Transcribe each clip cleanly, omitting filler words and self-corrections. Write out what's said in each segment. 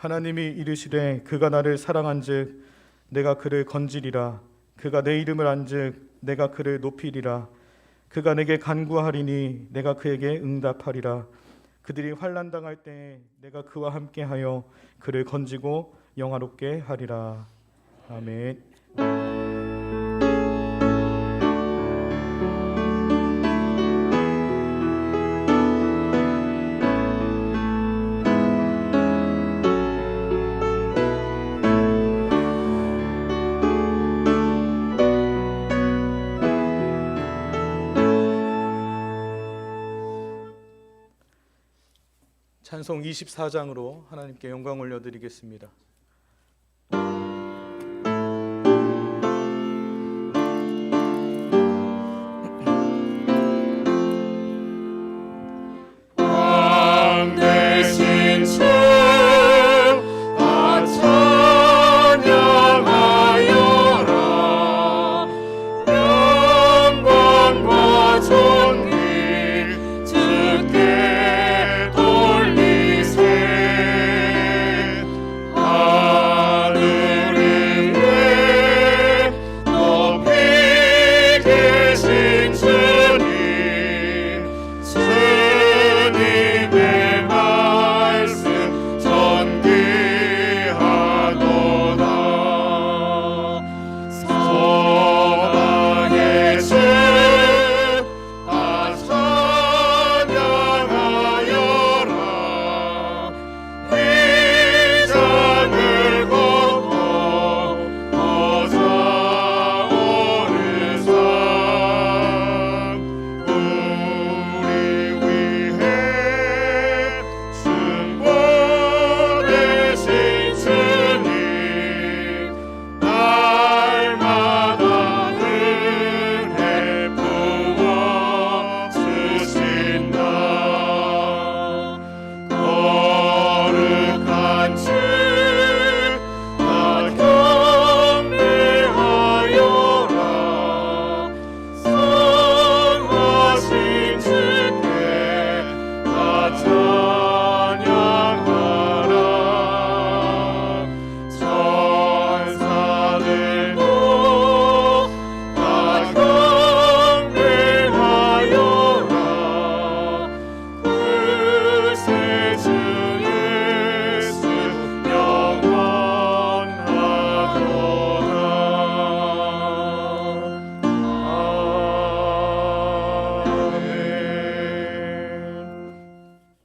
하나님이 이르시되 그가 나를 사랑한즉 내가 그를 건지리라. 그가 내 이름을 안즉 내가 그를 높이리라. 그가 내게 간구하리니 내가 그에게 응답하리라. 그들이 환난 당할 때에 내가 그와 함께하여 그를 건지고 영화롭게 하리라. 아멘. 찬송 24장으로 하나님께 영광 올려드리겠습니다.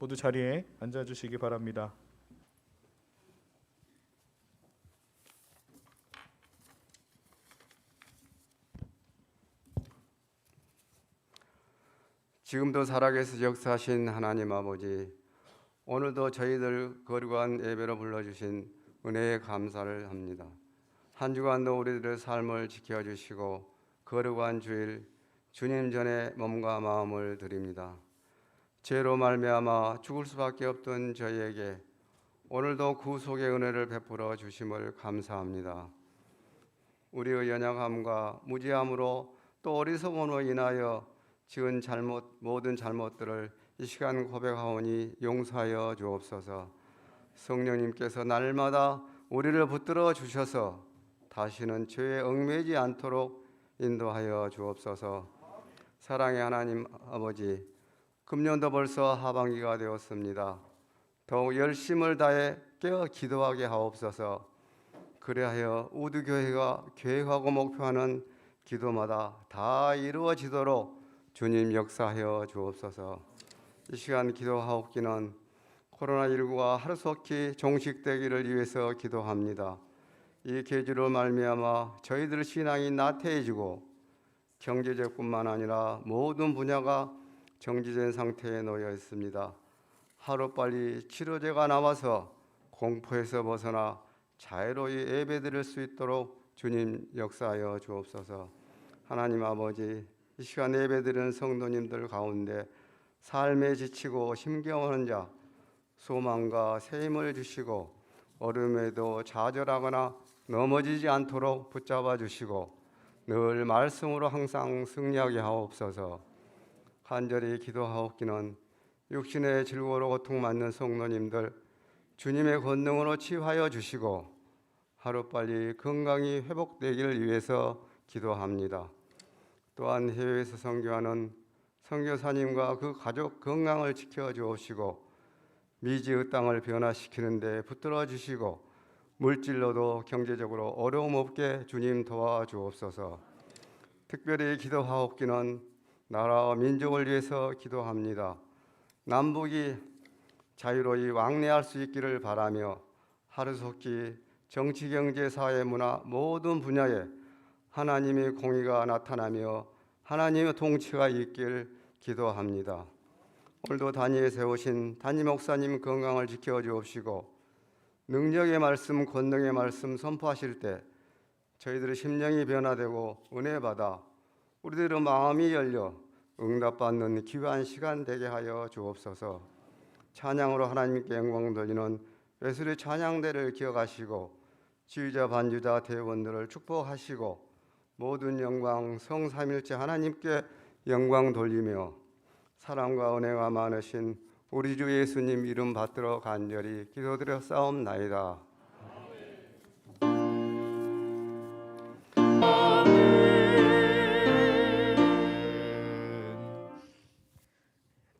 모두 자리에 앉아주시기 바랍니다. 지금도 살아계셔 역사하신 하나님 아버지, 오늘도 저희들 거룩한 예배로 불러주신 은혜에 감사를 합니다. 한 주간도 우리들의 삶을 지켜주시고 거룩한 주일 주님 전에 몸과 마음을 드립니다. 죄로 말미암아 죽을 수밖에 없던 저희에게 오늘도 구속의 은혜를 베풀어 주심을 감사합니다. 우리의 연약함과 무지함으로 또 어리석음으로 인하여 지은 모든 잘못들을 이 시간 고백하오니 용서하여 주옵소서. 성령님께서 날마다 우리를 붙들어 주셔서 다시는 죄에 얽매이지 않도록 인도하여 주옵소서. 사랑의 하나님 아버지, 금년도 벌써 하반기가 되었습니다. 더욱 열심을 다해 깨어 기도하게 하옵소서. 그리하여 우두교회가 계획하고 목표하는 기도마다 다 이루어지도록 주님 역사하여 주옵소서. 이 시간 기도하옵기는 코로나19가 하루속히 종식되기를 위해서 기도합니다. 이 계주로 말미암아 저희들 신앙이 나태해지고 경제적뿐만 아니라 모든 분야가 정지된 상태에 놓여 있습니다. 하루빨리 치료제가 나와서 공포에서 벗어나 자유로이 예배드릴 수 있도록 주님 역사하여 주옵소서. 하나님 아버지, 이 시간 예배드리는 성도님들 가운데 삶에 지치고 힘겨워하는 자, 소망과 새 힘을 주시고 어려움에도 좌절하거나 넘어지지 않도록 붙잡아 주시고 늘 말씀으로 항상 승리하게 하옵소서. 간절히 기도하옵기는 육신의 질고로 고통받는 성도님들 주님의 권능으로 치유하여 주시고 하루빨리 건강이 회복되기를 위해서 기도합니다. 또한 해외에서 선교하는 선교사님과 그 가족 건강을 지켜주옵시고 미지의 땅을 변화시키는 데 붙들어 주시고 물질로도 경제적으로 어려움 없게 주님 도와주옵소서. 특별히 기도하옵기는 나라와 민족을 위해서 기도합니다. 남북이 자유로이 왕래할 수 있기를 바라며 하루속히 정치, 경제, 사회, 문화 모든 분야에 하나님의 공의가 나타나며 하나님의 통치가 있길 기도합니다. 오늘도 단위에 세우신 담임 목사님 건강을 지켜주옵시고 능력의 말씀, 권능의 말씀 선포하실 때 저희들의 심령이 변화되고 은혜 받아 우리들의 마음이 열려 응답받는 귀한 시간 되게 하여 주옵소서. 찬양으로 하나님께 영광 돌리는 외술의 찬양대를 기억하시고 지휘자, 반주자, 대원들을 축복하시고 모든 영광 성삼일체 하나님께 영광 돌리며 사랑과 은혜가 많으신 우리 주 예수님 이름 받들어 간절히 기도드려 싸움나이다.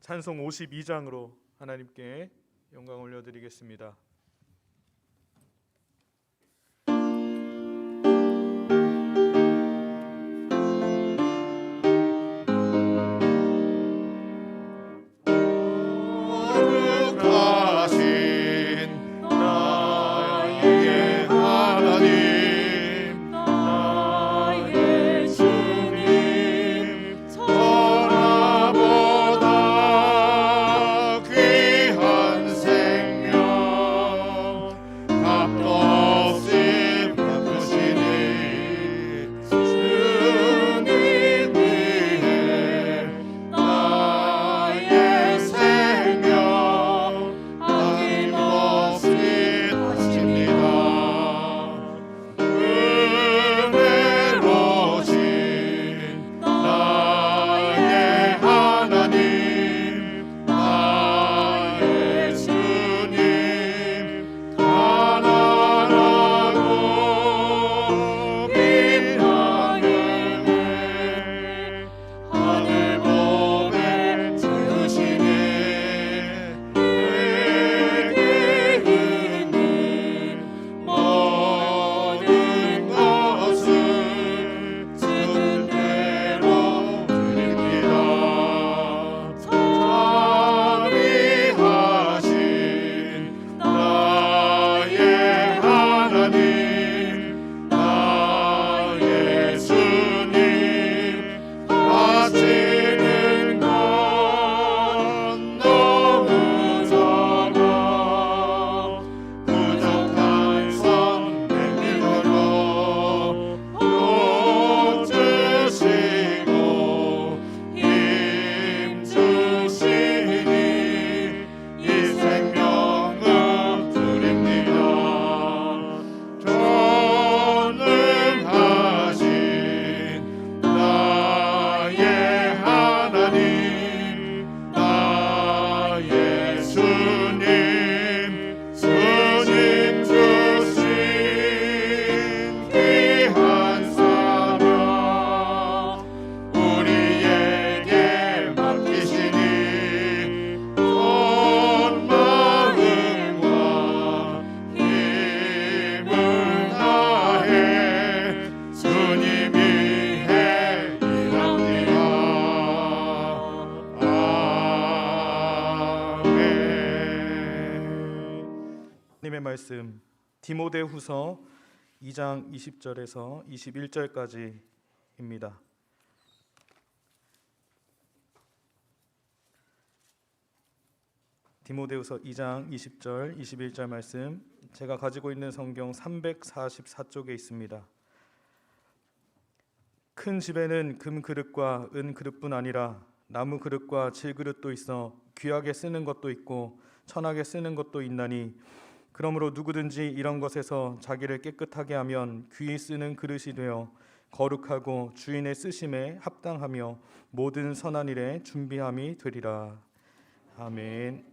찬송 52장으로 하나님께 영광 올려드리겠습니다. 하나님의 말씀 디모데후서 2장 20절에서 21절까지입니다. 디모데후서 2장 20절, 21절 말씀, 제가 가지고 있는 성경 344쪽에 있습니다. 큰 집에는 금 그릇과 은 그릇뿐 아니라 나무 그릇과 질 그릇도 있어 귀하게 쓰는 것도 있고 천하게 쓰는 것도 있나니, 그러므로 누구든지 이런 것에서 자기를 깨끗하게 하면 귀히 쓰는 그릇이 되어 거룩하고 주인의 쓰심에 합당하며 모든 선한 일에 준비함이 되리라. 아멘.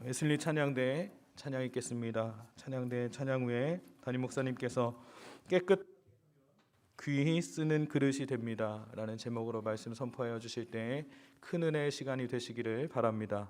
웨슬리 찬양대 찬양 있겠습니다. 찬양대 찬양 후에 담임 목사님께서 깨끗 귀히 쓰는 그릇이 됩니다 라는 제목으로 말씀 선포하여 주실 때 큰 은혜의 시간이 되시기를 바랍니다.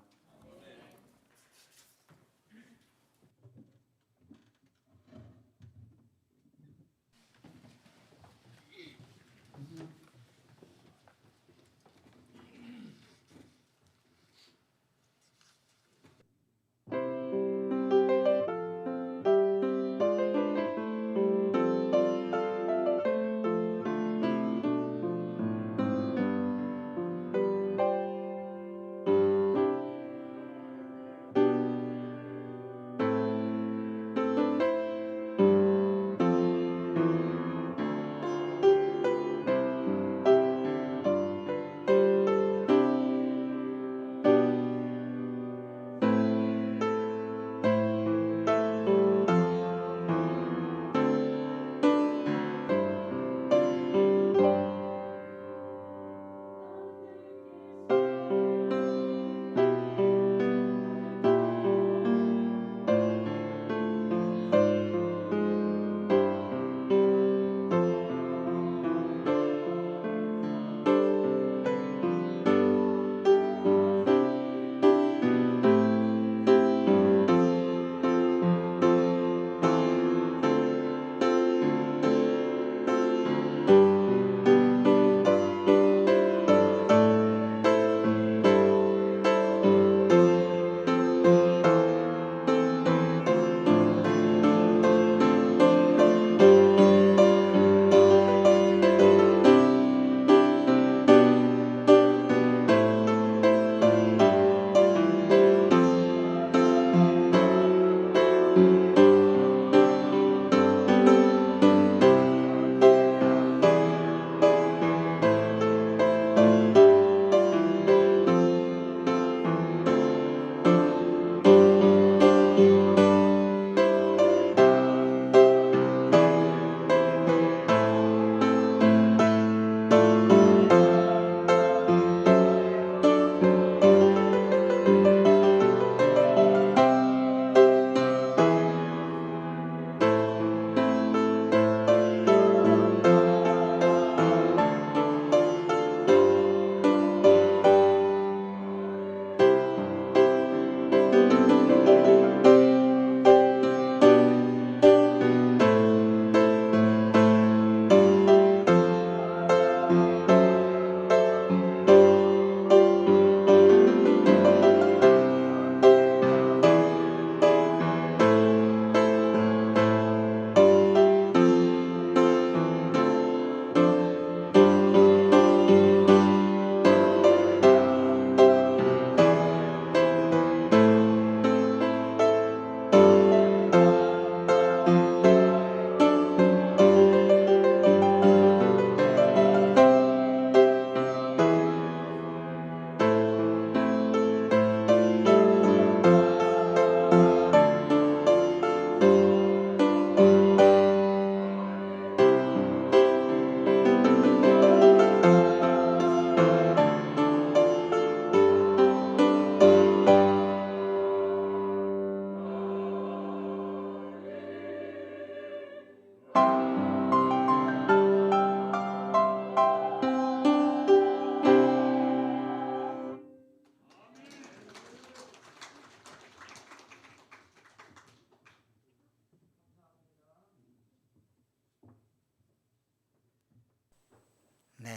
네.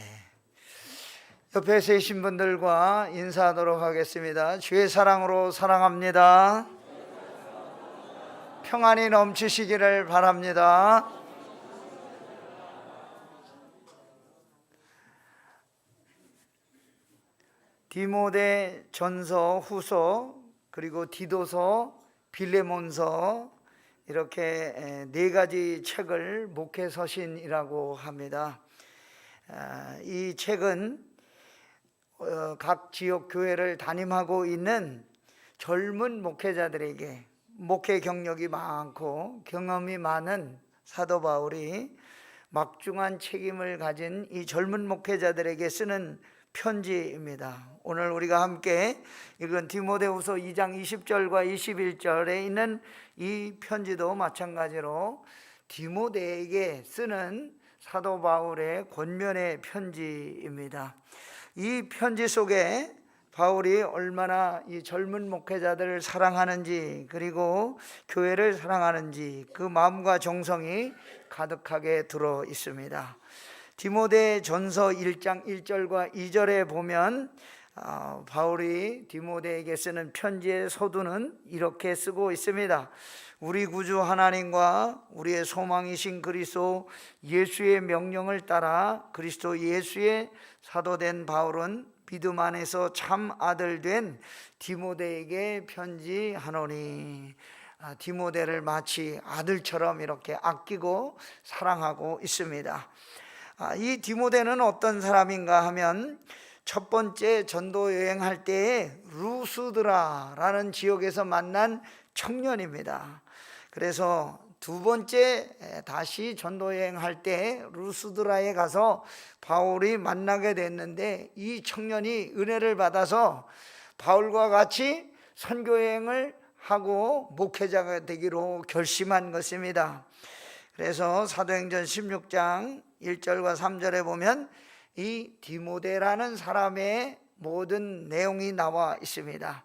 옆에 계신 분들과 인사하도록 하겠습니다. 주의 사랑으로 사랑합니다. 평안이 넘치시기를 바랍니다. 디모데 전서, 후서, 그리고 디도서, 빌레몬서 이렇게 네 가지 책을 목회 서신이라고 합니다. 이 책은 각 지역 교회를 담임하고 있는 젊은 목회자들에게 목회 경력이 많고 경험이 많은 사도 바울이 막중한 책임을 가진 이 젊은 목회자들에게 쓰는 편지입니다. 오늘 우리가 함께 읽은 디모데후서 2장 20절과 21절에 있는 이 편지도 마찬가지로 디모데에게 쓰는 사도 바울의 권면의 편지입니다. 이 편지 속에 바울이 얼마나 이 젊은 목회자들을 사랑하는지, 그리고 교회를 사랑하는지 그 마음과 정성이 가득하게 들어 있습니다. 디모데 전서 1장 1절과 2절에 보면 바울이 디모데에게 쓰는 편지의 서두는 이렇게 쓰고 있습니다. 우리 구주 하나님과 우리의 소망이신 그리스도 예수의 명령을 따라 그리스도 예수의 사도된 바울은 믿음 안에서 참 아들 된 디모데에게 편지하노니. 디모데를 마치 아들처럼 이렇게 아끼고 사랑하고 있습니다. 이 디모데는 어떤 사람인가 하면 첫 번째 전도 여행할 때에 루스드라라는 지역에서 만난 청년입니다. 그래서 두 번째 다시 전도 여행할 때 루스드라에 가서 바울이 만나게 됐는데 이 청년이 은혜를 받아서 바울과 같이 선교 여행을 하고 목회자가 되기로 결심한 것입니다. 그래서 사도행전 16장 1절과 3절에 보면 이 디모데라는 사람의 모든 내용이 나와 있습니다.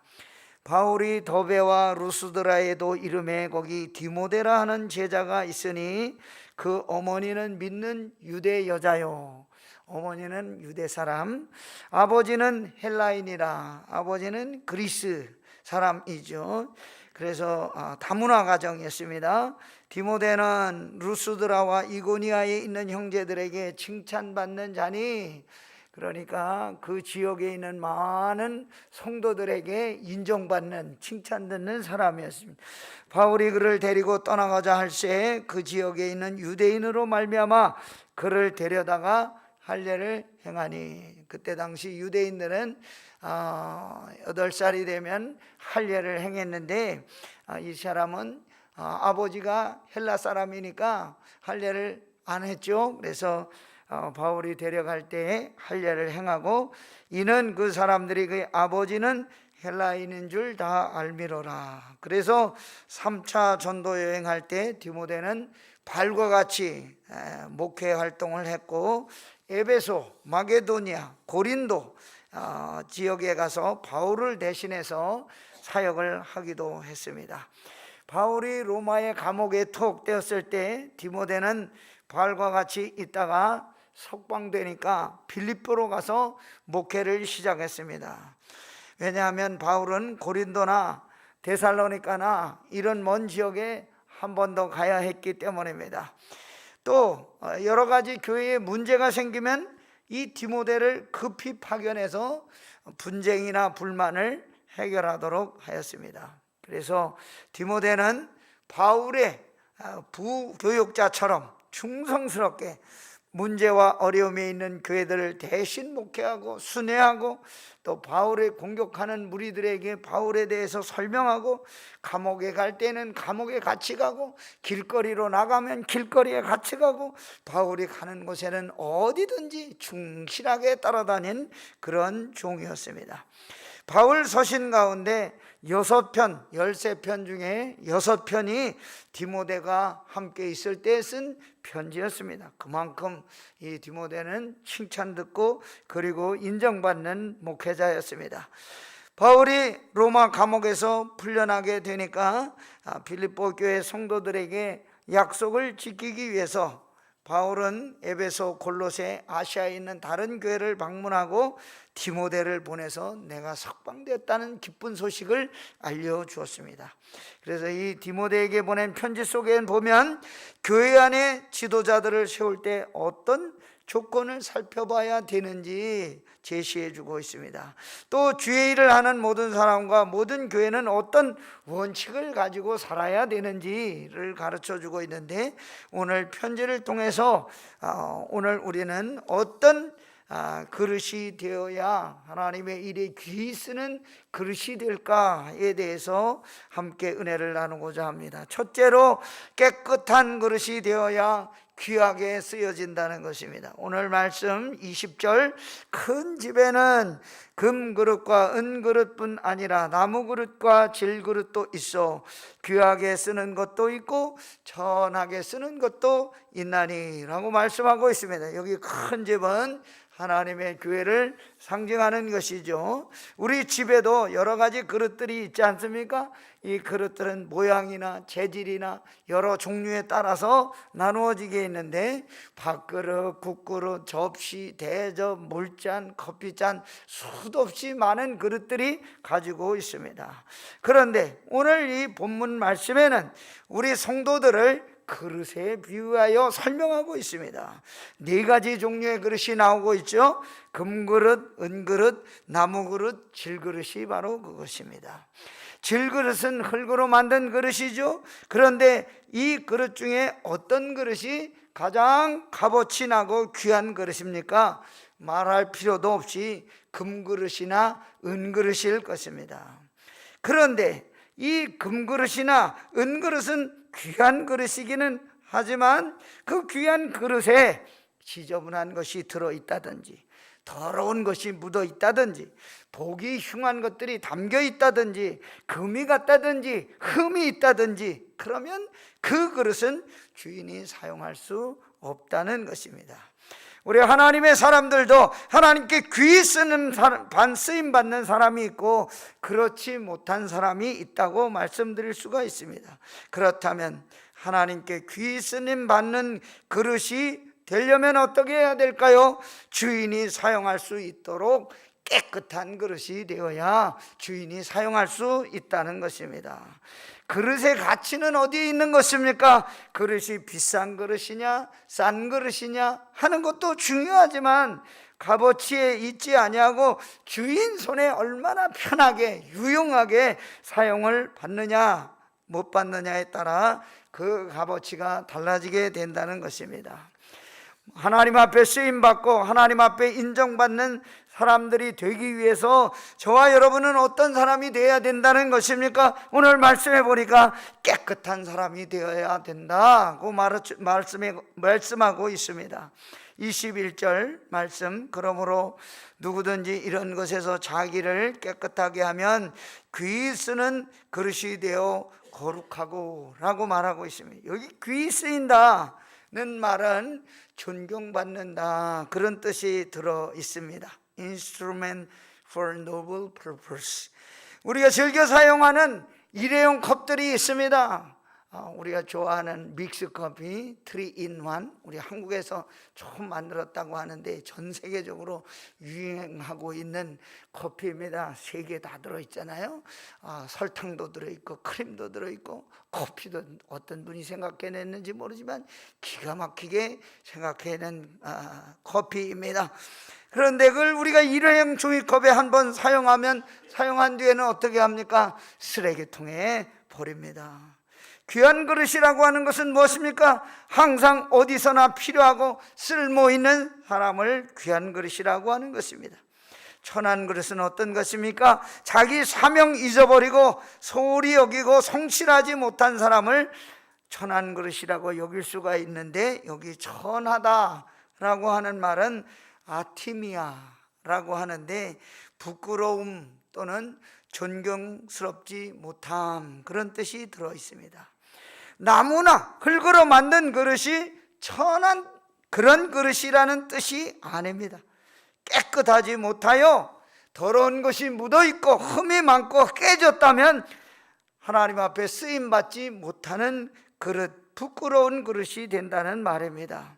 바울이 더베와 루스드라에도 이름에 거기 디모데라 하는 제자가 있으니 그 어머니는 믿는 유대 여자요. 어머니는 유대 사람, 아버지는 헬라인이라. 아버지는 그리스 사람이죠. 그래서 다문화 가정이었습니다. 디모데는 루스드라와 이고니아에 있는 형제들에게 칭찬받는 자니, 그러니까 그 지역에 있는 많은 성도들에게 인정받는, 칭찬받는 사람이었습니다. 바울이 그를 데리고 떠나가자 할새 그 지역에 있는 유대인으로 말미암아 그를 데려다가 할례를 행하니. 그때 당시 유대인들은 8살이 되면 할례를 행했는데 이 사람은 아버지가 헬라 사람이니까 할례를 안 했죠. 그래서 바울이 데려갈 때 할례를 행하고, 이는 그 사람들이 그 아버지는 헬라인인 줄 다 알미로라. 그래서 3차 전도 여행할 때 디모데는 발과 같이 목회 활동을 했고, 에베소, 마게도니아, 고린도 지역에 가서 바울을 대신해서 사역을 하기도 했습니다. 바울이 로마의 감옥에 투옥되었을 때 디모데는 바울과 같이 있다가 석방되니까 빌립보로 가서 목회를 시작했습니다. 왜냐하면 바울은 고린도나 데살로니가나 이런 먼 지역에 한 번 더 가야 했기 때문입니다. 또 여러 가지 교회에 문제가 생기면 이 디모데를 급히 파견해서 분쟁이나 불만을 해결하도록 하였습니다. 그래서 디모데는 바울의 부교육자처럼 충성스럽게 문제와 어려움에 있는 교회들을 대신 목회하고 순회하고, 또 바울을 공격하는 무리들에게 바울에 대해서 설명하고, 감옥에 갈 때는 감옥에 같이 가고, 길거리로 나가면 길거리에 같이 가고, 바울이 가는 곳에는 어디든지 충실하게 따라다닌 그런 종이었습니다. 바울 서신 가운데 6편, 13편 중에 6편이 디모데가 함께 있을 때 쓴 편지였습니다. 그만큼 이 디모데는 칭찬 듣고 그리고 인정받는 목회자였습니다. 바울이 로마 감옥에서 풀려나게 되니까 빌립보 교회 성도들에게 약속을 지키기 위해서 바울은 에베소, 골로새, 아시아에 있는 다른 교회를 방문하고 디모데를 보내서 내가 석방되었다는 기쁜 소식을 알려주었습니다. 그래서 이 디모데에게 보낸 편지 속에 보면 교회 안에 지도자들을 세울 때 어떤 조건을 살펴봐야 되는지 제시해 주고 있습니다. 또 주의 일을 하는 모든 사람과 모든 교회는 어떤 원칙을 가지고 살아야 되는지를 가르쳐 주고 있는데, 오늘 편지를 통해서 오늘 우리는 어떤 그릇이 되어야 하나님의 일에 귀히 쓰는 그릇이 될까에 대해서 함께 은혜를 나누고자 합니다. 첫째로, 깨끗한 그릇이 되어야 귀하게 쓰여진다는 것입니다. 오늘 말씀 20절, 큰 집에는 금그릇과 은그릇뿐 아니라 나무그릇과 질그릇도 있어 귀하게 쓰는 것도 있고 천하게 쓰는 것도 있나니 라고 말씀하고 있습니다. 여기 큰 집은 하나님의 교회를 상징하는 것이죠. 우리 집에도 여러 가지 그릇들이 있지 않습니까? 이 그릇들은 모양이나 재질이나 여러 종류에 따라서 나누어지게 있는데, 밥그릇, 국그릇, 접시, 대접, 물잔, 커피잔, 수도 없이 많은 그릇들이 가지고 있습니다. 그런데 오늘 이 본문 말씀에는 우리 성도들을 그릇에 비유하여 설명하고 있습니다. 4가지 종류의 그릇이 나오고 있죠. 금그릇, 은그릇, 나무그릇, 질그릇이 바로 그것입니다. 질그릇은 흙으로 만든 그릇이죠. 그런데 이 그릇 중에 어떤 그릇이 가장 값어치 나고 귀한 그릇입니까? 말할 필요도 없이 금그릇이나 은그릇일 것입니다. 그런데 이 금그릇이나 은그릇은 귀한 그릇이기는 하지만 그 귀한 그릇에 지저분한 것이 들어있다든지, 더러운 것이 묻어 있다든지, 보기 흉한 것들이 담겨 있다든지, 금이 같다든지, 흠이 있다든지, 그러면 그 그릇은 주인이 사용할 수 없다는 것입니다. 우리 하나님의 사람들도 하나님께 귀히 쓰는 쓰임 받는 사람이 있고 그렇지 못한 사람이 있다고 말씀드릴 수가 있습니다. 그렇다면 하나님께 귀히 쓰임 받는 그릇이 되려면 어떻게 해야 될까요? 주인이 사용할 수 있도록 깨끗한 그릇이 되어야 주인이 사용할 수 있다는 것입니다. 그릇의 가치는 어디에 있는 것입니까? 그릇이 비싼 그릇이냐 싼 그릇이냐 하는 것도 중요하지만 값어치에 있지 아니하고 주인 손에 얼마나 편하게 유용하게 사용을 받느냐 못 받느냐에 따라 그 값어치가 달라지게 된다는 것입니다. 하나님 앞에 쓰임받고 하나님 앞에 인정받는 사람들이 되기 위해서 저와 여러분은 어떤 사람이 되어야 된다는 것입니까? 오늘 말씀해 보니까 깨끗한 사람이 되어야 된다고 말씀하고 있습니다. 21절 말씀, 그러므로 누구든지 이런 것에서 자기를 깨끗하게 하면 귀히 쓰는 그릇이 되어 거룩하고 라고 말하고 있습니다. 여기 귀히 쓰인다는 말은 존경받는다 그런 뜻이 들어 있습니다. Instrument for noble purpose. 우리가 즐겨 사용하는 일회용 컵들이 있습니다. 우리가 좋아하는 믹스커피 3in1, 우리 한국에서 처음 만들었다고 하는데 전 세계적으로 유행하고 있는 커피입니다. 3개 다 들어있잖아요. 설탕도 들어있고 크림도 들어있고 커피도 어떤 분이 생각해냈는지 모르지만 기가 막히게 생각해낸 커피입니다. 그런데 그걸 우리가 일회용 종이컵에 한번 사용한 뒤에는 어떻게 합니까? 쓰레기통에 버립니다. 귀한 그릇이라고 하는 것은 무엇입니까? 항상 어디서나 필요하고 쓸모 있는 사람을 귀한 그릇이라고 하는 것입니다. 천한 그릇은 어떤 것입니까? 자기 사명 잊어버리고 소홀히 여기고 성실하지 못한 사람을 천한 그릇이라고 여길 수가 있는데, 여기 천하다라고 하는 말은 아티미아라고 하는데 부끄러움 또는 존경스럽지 못함 그런 뜻이 들어 있습니다. 나무나 흙으로 만든 그릇이 천한 그런 그릇이라는 뜻이 아닙니다. 깨끗하지 못하여 더러운 것이 묻어있고 흠이 많고 깨졌다면 하나님 앞에 쓰임받지 못하는 그릇, 부끄러운 그릇이 된다는 말입니다.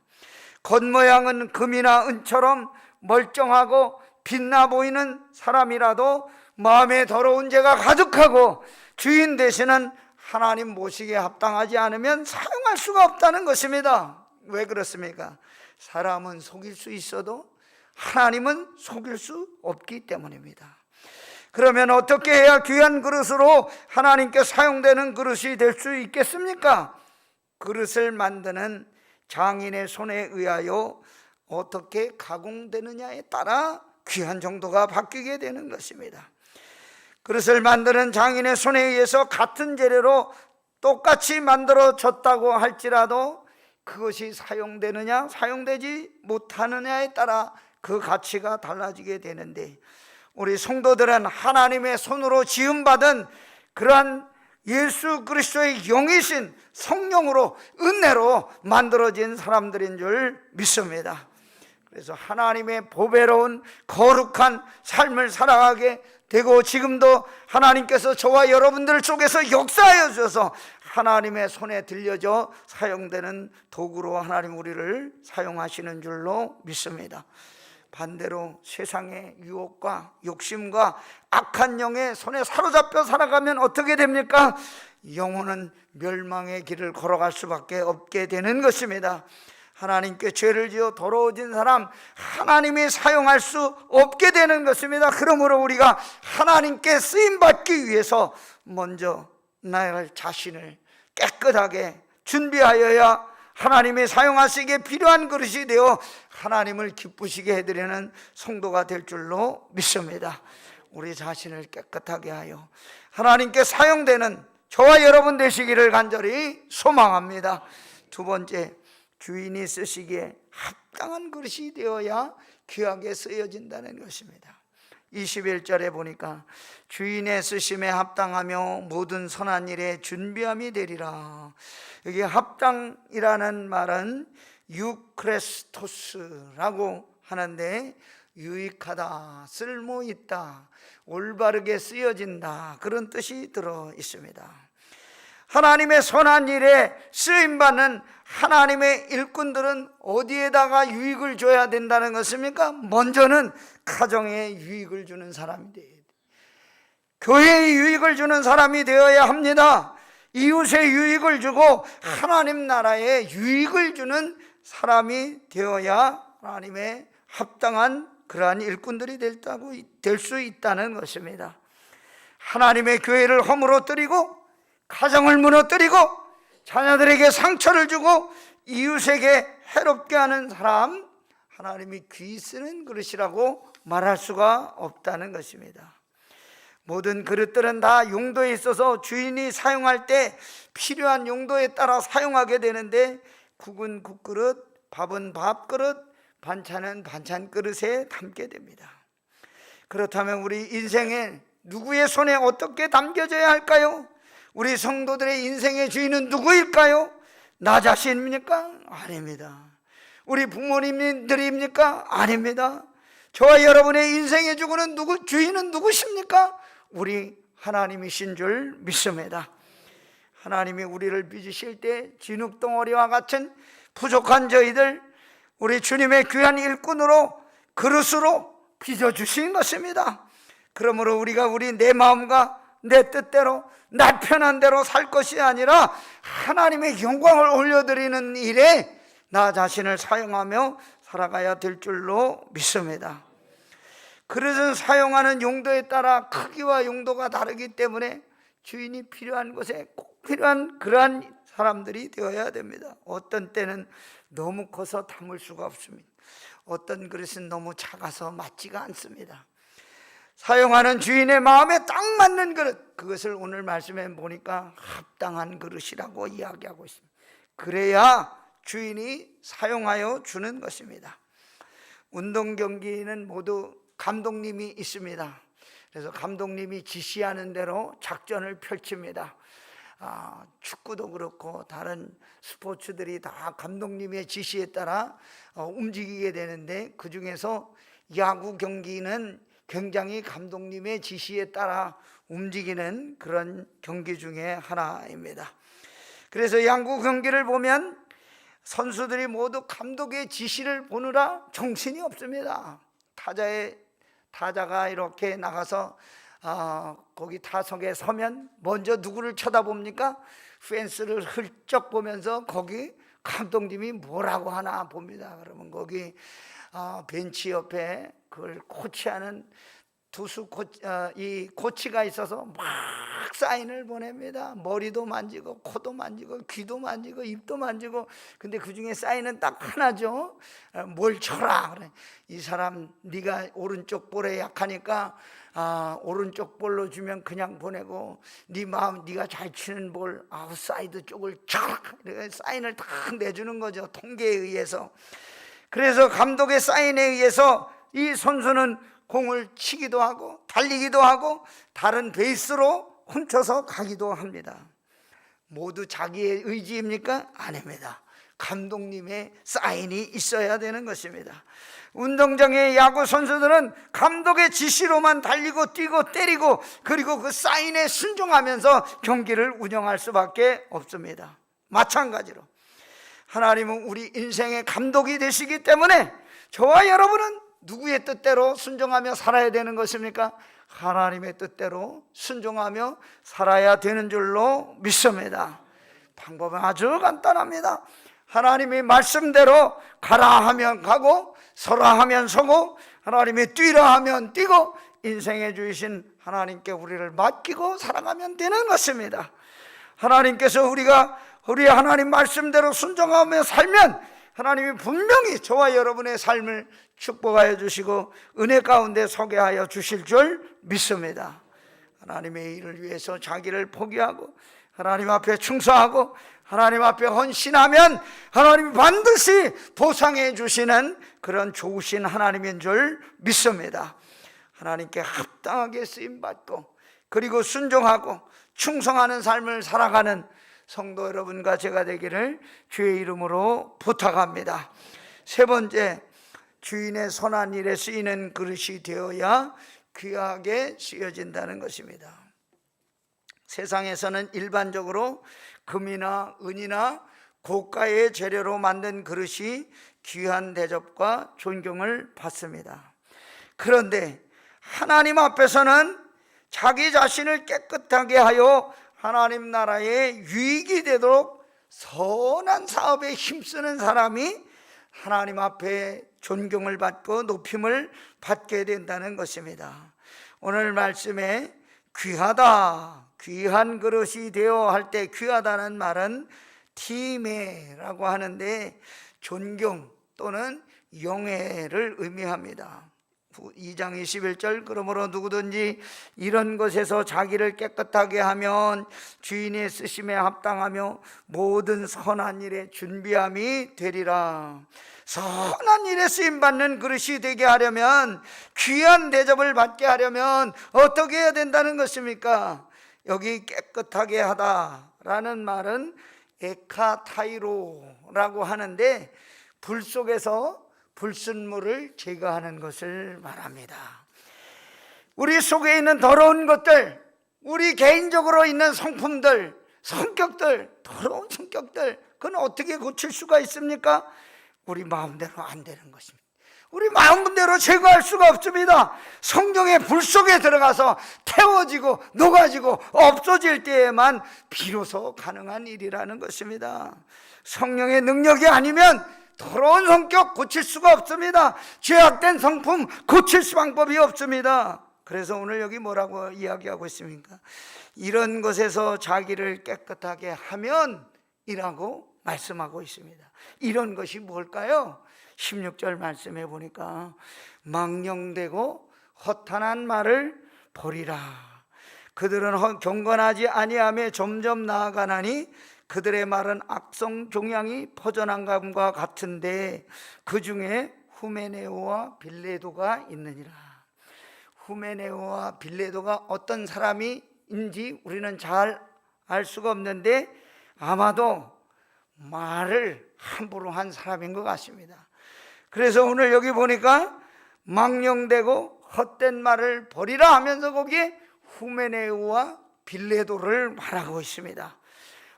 겉모양은 금이나 은처럼 멀쩡하고 빛나 보이는 사람이라도 마음에 더러운 죄가 가득하고 주인 되시는 하나님 모시기에 합당하지 않으면 사용할 수가 없다는 것입니다. 왜 그렇습니까? 사람은 속일 수 있어도 하나님은 속일 수 없기 때문입니다. 그러면 어떻게 해야 귀한 그릇으로 하나님께 사용되는 그릇이 될 수 있겠습니까? 그릇을 만드는 장인의 손에 의하여 어떻게 가공되느냐에 따라 귀한 정도가 바뀌게 되는 것입니다. 그릇을 만드는 장인의 손에 의해서 같은 재료로 똑같이 만들어졌다고 할지라도 그것이 사용되느냐 사용되지 못하느냐에 따라 그 가치가 달라지게 되는데, 우리 성도들은 하나님의 손으로 지음받은 그러한 예수 그리스도의 영이신 성령으로 은혜로 만들어진 사람들인 줄 믿습니다. 그래서 하나님의 보배로운 거룩한 삶을 살아가게 되고, 지금도 하나님께서 저와 여러분들 속에서 역사하여 주셔서 하나님의 손에 들려져 사용되는 도구로 하나님 우리를 사용하시는 줄로 믿습니다. 반대로 세상의 유혹과 욕심과 악한 영의 손에 사로잡혀 살아가면 어떻게 됩니까? 영혼은 멸망의 길을 걸어갈 수밖에 없게 되는 것입니다. 하나님께 죄를 지어 더러워진 사람 하나님이 사용할 수 없게 되는 것입니다. 그러므로 우리가 하나님께 쓰임받기 위해서 먼저 나의 자신을 깨끗하게 준비하여야 하나님이 사용하시기에 필요한 그릇이 되어 하나님을 기쁘시게 해드리는 성도가 될 줄로 믿습니다. 우리 자신을 깨끗하게 하여 하나님께 사용되는 저와 여러분 되시기를 간절히 소망합니다. 두 번째, 주인이 쓰시기에 합당한 그릇이 되어야 귀하게 쓰여진다는 것입니다. 21절에 보니까 주인의 쓰심에 합당하며 모든 선한 일에 준비함이 되리라. 여기 합당이라는 말은 유크레스토스라고 하는데, 유익하다, 쓸모있다, 올바르게 쓰여진다, 그런 뜻이 들어 있습니다. 하나님의 선한 일에 쓰임받는 하나님의 일꾼들은 어디에다가 유익을 줘야 된다는 것입니까? 먼저는 가정에 유익을 주는 사람이 되어야 돼요. 교회에 유익을 주는 사람이 되어야 합니다. 이웃에 유익을 주고 하나님 나라에 유익을 주는 사람이 되어야 하나님의 합당한 그러한 일꾼들이 될 수 있다는 것입니다. 하나님의 교회를 허물어뜨리고 가정을 무너뜨리고 자녀들에게 상처를 주고 이웃에게 해롭게 하는 사람, 하나님이 귀 쓰는 그릇이라고 말할 수가 없다는 것입니다. 모든 그릇들은 다 용도에 있어서 주인이 사용할 때 필요한 용도에 따라 사용하게 되는데, 국은 국그릇, 밥은 밥그릇, 반찬은 반찬 그릇에 담게 됩니다. 그렇다면 우리 인생에 누구의 손에 어떻게 담겨져야 할까요? 우리 성도들의 인생의 주인은 누구일까요? 나 자신입니까? 아닙니다. 우리 부모님들입니까? 아닙니다. 저와 여러분의 인생의 주인은 누구십니까? 우리 하나님이신 줄 믿습니다. 하나님이 우리를 빚으실 때 진흙덩어리와 같은 부족한 저희들, 우리 주님의 귀한 일꾼으로 그릇으로 빚어주신 것입니다. 그러므로 우리가 내 마음과 내 뜻대로 나 편한 대로 살 것이 아니라 하나님의 영광을 올려드리는 일에 나 자신을 사용하며 살아가야 될 줄로 믿습니다. 그릇은 사용하는 용도에 따라 크기와 용도가 다르기 때문에 주인이 필요한 곳에 꼭 필요한 그러한 사람들이 되어야 됩니다. 어떤 때는 너무 커서 담을 수가 없습니다. 어떤 그릇은 너무 작아서 맞지가 않습니다. 사용하는 주인의 마음에 딱 맞는 그릇, 그것을 오늘 말씀에 보니까 합당한 그릇이라고 이야기하고 있습니다. 그래야 주인이 사용하여 주는 것입니다. 운동 경기는 모두 감독님이 있습니다. 그래서 감독님이 지시하는 대로 작전을 펼칩니다. 축구도 그렇고 다른 스포츠들이 다 감독님의 지시에 따라 움직이게 되는데, 그 중에서 야구 경기는 굉장히 감독님의 지시에 따라 움직이는 그런 경기 중에 하나입니다. 그래서 야구 경기를 보면 선수들이 모두 감독의 지시를 보느라 정신이 없습니다. 타자가 이렇게 나가서 거기 타석에 서면 먼저 누구를 쳐다봅니까? 펜스를 훌쩍 보면서 거기 감독님이 뭐라고 하나 봅니다. 그러면 거기 벤치 옆에 그걸 코치하는 이 코치가 있어서 막 사인을 보냅니다. 머리도 만지고 코도 만지고 귀도 만지고 입도 만지고. 근데 그 중에 사인은 딱 하나죠. 뭘 쳐라. 그래. 이 사람 네가 오른쪽 볼에 약하니까 오른쪽 볼로 주면 그냥 보내고, 네 마음 네가 잘 치는 볼 아웃사이드 쪽을 쳐라. 사인을 딱 내주는 거죠, 통계에 의해서. 그래서 감독의 사인에 의해서 이 선수는 공을 치기도 하고 달리기도 하고 다른 베이스로 훔쳐서 가기도 합니다. 모두 자기의 의지입니까? 아닙니다. 감독님의 사인이 있어야 되는 것입니다. 운동장의 야구 선수들은 감독의 지시로만 달리고 뛰고 때리고, 그리고 그 사인에 순종하면서 경기를 운영할 수밖에 없습니다. 마찬가지로 하나님은 우리 인생의 감독이 되시기 때문에 저와 여러분은 누구의 뜻대로 순종하며 살아야 되는 것입니까? 하나님의 뜻대로 순종하며 살아야 되는 줄로 믿습니다. 방법은 아주 간단합니다. 하나님의 말씀대로 가라 하면 가고 서라 하면 서고, 하나님이 뛰라 하면 뛰고, 인생에 주신 하나님께 우리를 맡기고 살아가면 되는 것입니다. 하나님께서 우리 하나님 말씀대로 순종하며 살면 하나님이 분명히 저와 여러분의 삶을 축복하여 주시고 은혜 가운데 서게 하여 주실 줄 믿습니다. 하나님의 일을 위해서 자기를 포기하고 하나님 앞에 충성하고 하나님 앞에 헌신하면 하나님이 반드시 보상해 주시는 그런 좋으신 하나님인 줄 믿습니다. 하나님께 합당하게 쓰임받고 그리고 순종하고 충성하는 삶을 살아가는 성도 여러분과 제가 되기를 주의 이름으로 부탁합니다. 세 번째, 주인의 선한 일에 쓰이는 그릇이 되어야 귀하게 쓰여진다는 것입니다. 세상에서는 일반적으로 금이나 은이나 고가의 재료로 만든 그릇이 귀한 대접과 존경을 받습니다. 그런데 하나님 앞에서는 자기 자신을 깨끗하게 하여 하나님 나라에 유익이 되도록 선한 사업에 힘쓰는 사람이 하나님 앞에 존경을 받고 높임을 받게 된다는 것입니다. 오늘 말씀에 귀하다, 귀한 그릇이 되어 할 때 귀하다는 말은 티메라고 하는데 존경 또는 영예를 의미합니다. 2장 21절, 그러므로 누구든지 이런 것에서 자기를 깨끗하게 하면 주인의 쓰심에 합당하며 모든 선한 일에 준비함이 되리라. 선한 일에 쓰임받는 그릇이 되게 하려면, 귀한 대접을 받게 하려면 어떻게 해야 된다는 것입니까? 여기 깨끗하게 하다라는 말은 에카타이로라고 하는데 불 속에서 불순물을 제거하는 것을 말합니다. 우리 속에 있는 더러운 것들, 우리 개인적으로 있는 성품들, 성격들, 더러운 성격들, 그건 어떻게 고칠 수가 있습니까? 우리 마음대로 안 되는 것입니다. 우리 마음대로 제거할 수가 없습니다. 성령의 불 속에 들어가서 태워지고 녹아지고 없어질 때에만 비로소 가능한 일이라는 것입니다. 성령의 능력이 아니면 더러운 성격 고칠 수가 없습니다. 죄악된 성품 고칠 수 방법이 없습니다. 그래서 오늘 여기 뭐라고 이야기하고 있습니까? 이런 것에서 자기를 깨끗하게 하면 이라고 말씀하고 있습니다. 이런 것이 뭘까요? 16절 말씀해 보니까 망령되고 허탄한 말을 버리라. 그들은 경건하지 아니하며 점점 나아가나니 그들의 말은 악성 종양이 퍼져난 것과 같은데 그 중에 후메네오와 빌레도가 있느니라. 후메네오와 빌레도가 어떤 사람인지 우리는 잘 알 수가 없는데 아마도 말을 함부로 한 사람인 것 같습니다. 그래서 오늘 여기 보니까 망령되고 헛된 말을 버리라 하면서 거기에 후메네오와 빌레도를 말하고 있습니다.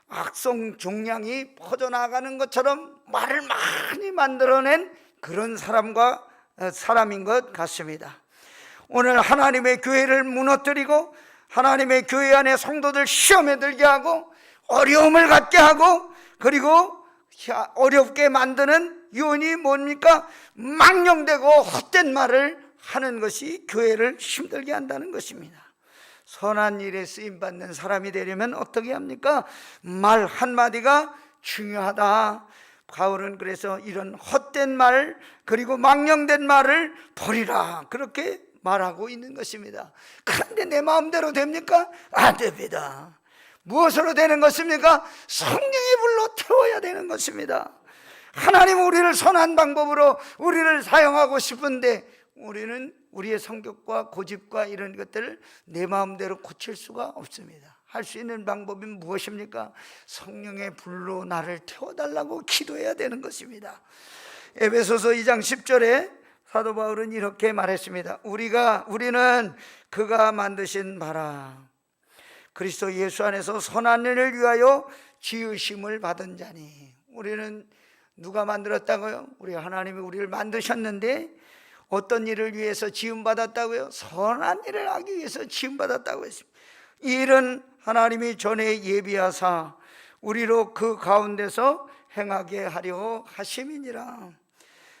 악성 종양이 퍼져나가는 것처럼 말을 많이 만들어낸 그런 사람인 것 같습니다. 오늘 하나님의 교회를 무너뜨리고 하나님의 교회 안에 성도들 시험에 들게 하고 어려움을 갖게 하고 그리고 어렵게 만드는 요인이 뭡니까? 망령되고 헛된 말을 하는 것이 교회를 힘들게 한다는 것입니다. 선한 일에 쓰임받는 사람이 되려면 어떻게 합니까? 말 한마디가 중요하다. 바울은 그래서 이런 헛된 말 그리고 망령된 말을 버리라 그렇게 말하고 있는 것입니다. 그런데 내 마음대로 됩니까? 안 됩니다. 무엇으로 되는 것입니까? 성령의 불로 태워야 되는 것입니다. 하나님은 우리를 선한 방법으로 우리를 사용하고 싶은데 우리는 우리의 성격과 고집과 이런 것들을 내 마음대로 고칠 수가 없습니다. 할 수 있는 방법이 무엇입니까? 성령의 불로 나를 태워달라고 기도해야 되는 것입니다. 에베소서 2장 10절에 사도 바울은 이렇게 말했습니다. 우리는 그가 만드신 바라 그리스도 예수 안에서 선한 일을 위하여 지으심을 받은 자니. 우리는 누가 만들었다고요? 우리 하나님이 우리를 만드셨는데 어떤 일을 위해서 지음받았다고요? 선한 일을 하기 위해서 지음받았다고 했습니다. 이 일은 하나님이 전에 예비하사 우리로 그 가운데서 행하게 하려 하심이니라.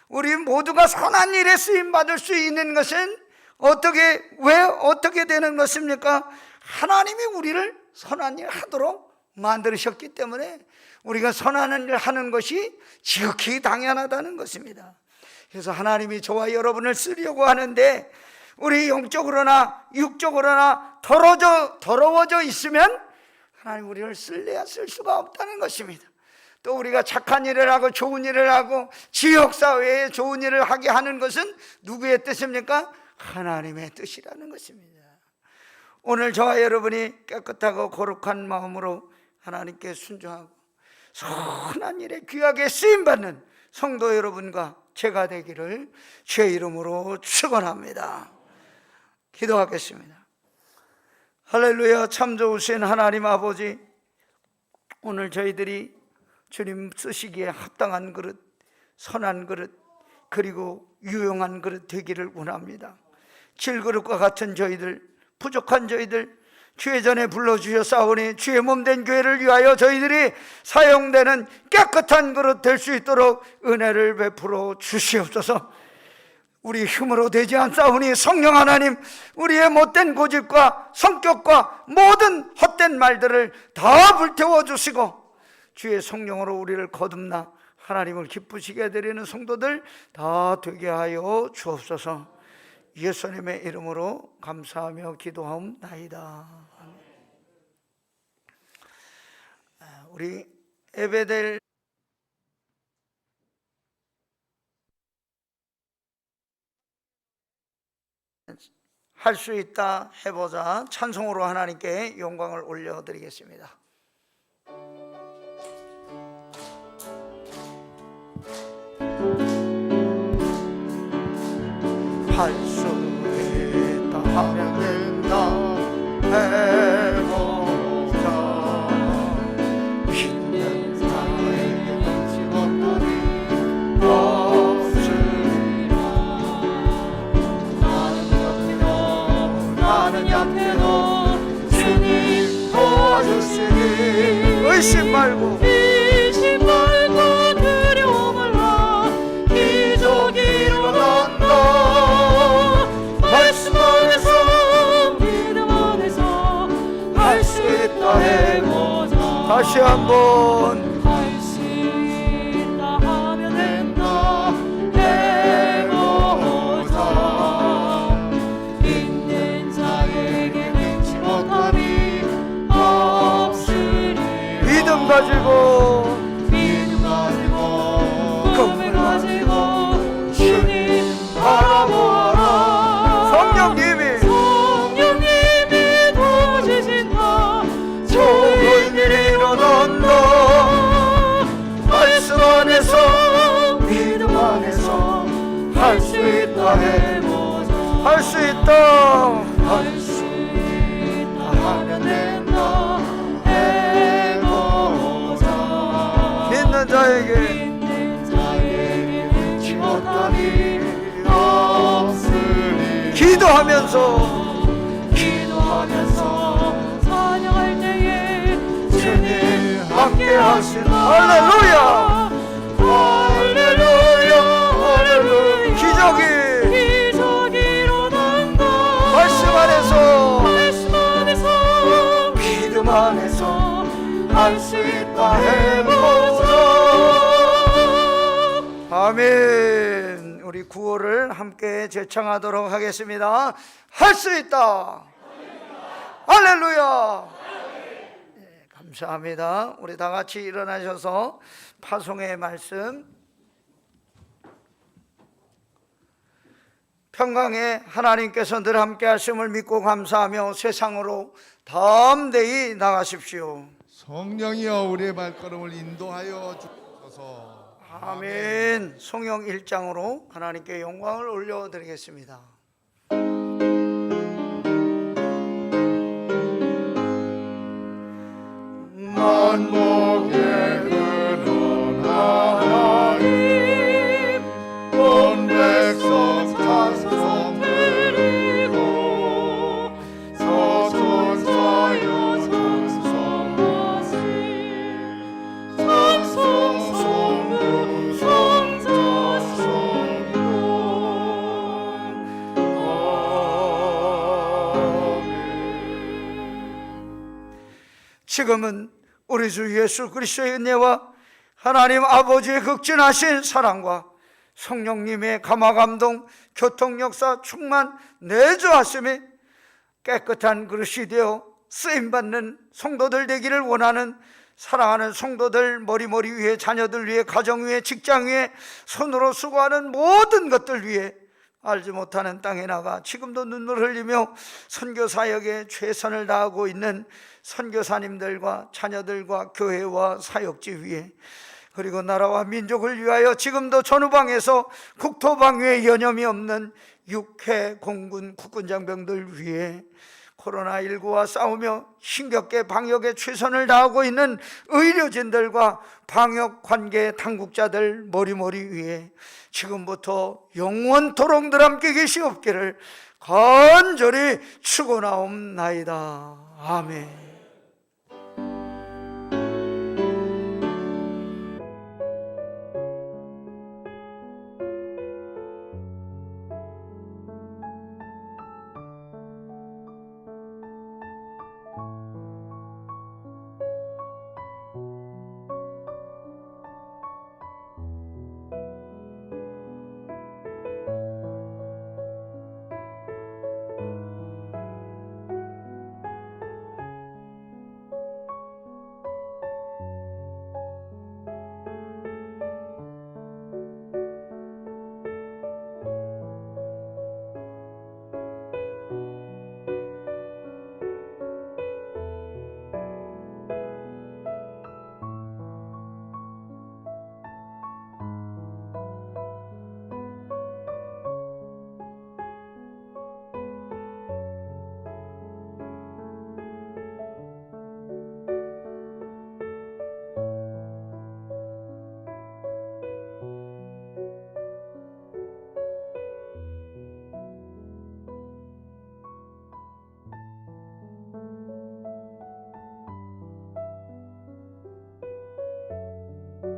우리 모두가 선한 일에 쓰임받을 수 있는 것은 왜 어떻게 되는 것입니까? 하나님이 우리를 선한 일 하도록 만드셨기 때문에 우리가 선한 일 하는 것이 지극히 당연하다는 것입니다. 그래서 하나님이 저와 여러분을 쓰려고 하는데 우리 영적으로나 육적으로나 더러워져 있으면 하나님 우리를 쓸래야 쓸 수가 없다는 것입니다. 또 우리가 착한 일을 하고 좋은 일을 하고 지역사회에 좋은 일을 하게 하는 것은 누구의 뜻입니까? 하나님의 뜻이라는 것입니다. 오늘 저와 여러분이 깨끗하고 거룩한 마음으로 하나님께 순종하고 선한 일에 귀하게 쓰임받는 성도 여러분과 제가 되기를 주의 이름으로 축원합니다. 기도하겠습니다. 할렐루야. 참 좋으신 하나님 아버지, 오늘 저희들이 주님 쓰시기에 합당한 그릇, 선한 그릇, 그리고 유용한 그릇 되기를 원합니다. 질그릇과 같은 저희들, 부족한 저희들 주의 전에 불러주셨사오니 주의 몸된 교회를 위하여 저희들이 사용되는 깨끗한 그릇 될 수 있도록 은혜를 베풀어 주시옵소서. 우리 힘으로 되지 않사오니 성령 하나님, 우리의 못된 고집과 성격과 모든 헛된 말들을 다 불태워 주시고 주의 성령으로 우리를 거듭나 하나님을 기쁘시게 해드리는 성도들 다 되게 하여 주옵소서. 예수님의 이름으로 감사하며 기도하옵나이다. 우리 예배될 할 수 있다 해보자. 찬송으로 하나님께 영광을 올려드리겠습니다. 할 수 있다 하면 된다 해보자. 힘든 사람에게 넘지 못하니 없으리라. 나는 약해도 주님 도와주시니 의심 말고 두려움 말라. 기적이 일어난다. 말씀 안에서 믿음 안에서 할 수 있다 해보자. 다시 한번 할 수 있다 하면 된다 해보자. 있는 자에게 믿지 못함이 없으리. 믿음 가지고 꿈을 가지고 주님 바라보아라. 성령님이 도와주신다. 좋은 일이 일어난다. 말씀 안에서 믿음 안에서 할 수 있다 해보자. 할 수 있다 하면 된다 해보자. 믿는 자에게 믿지 못하니 없으리. 기도하면서 찬양할 때에 주님 함께 하시는 할렐루야. 할 수 있다 해보자. 아멘. 우리 구호를 함께 제창하도록 하겠습니다. 할 수 있다. 할렐루야. 네, 감사합니다. 우리 다 같이 일어나셔서 파송의 말씀, 평강에 하나님께서 늘 함께 하심을 믿고 감사하며 세상으로 담대히 나가십시오. 성령이여 우리의 발걸음을 인도하여 주옵소서. 아멘. 성령 1장으로 하나님께 영광을 올려드리겠습니다. 만복에 드는 하나님 온 백성 찬송 드리고 서천사여 찬송하시 찬송 성부 성자 성령 아멘. 지금은 우리 주 예수 그리스도의 은혜와 하나님 아버지의 극진하신 사랑과 성령님의 감화감동, 교통역사 충만 내주하심이 깨끗한 그릇이 되어 쓰임받는 성도들 되기를 원하는 사랑하는 성도들, 머리 위에 자녀들 위해 가정 위해 직장 위해 손으로 수고하는 모든 것들 위해 알지 못하는 땅에 나가 지금도 눈물 흘리며 선교 사역에 최선을 다하고 있는 선교사님들과 자녀들과 교회와 사역지 위에, 그리고 나라와 민족을 위하여 지금도 전후방에서 국토방위에 여념이 없는 육해 공군 국군장병들 위해, 코로나19와 싸우며 힘겹게 방역에 최선을 다하고 있는 의료진들과 방역관계 당국자들 머리 위에 지금부터 영원토록 늘 함께 계시옵기를 간절히 축원하옵나이다. 아멘.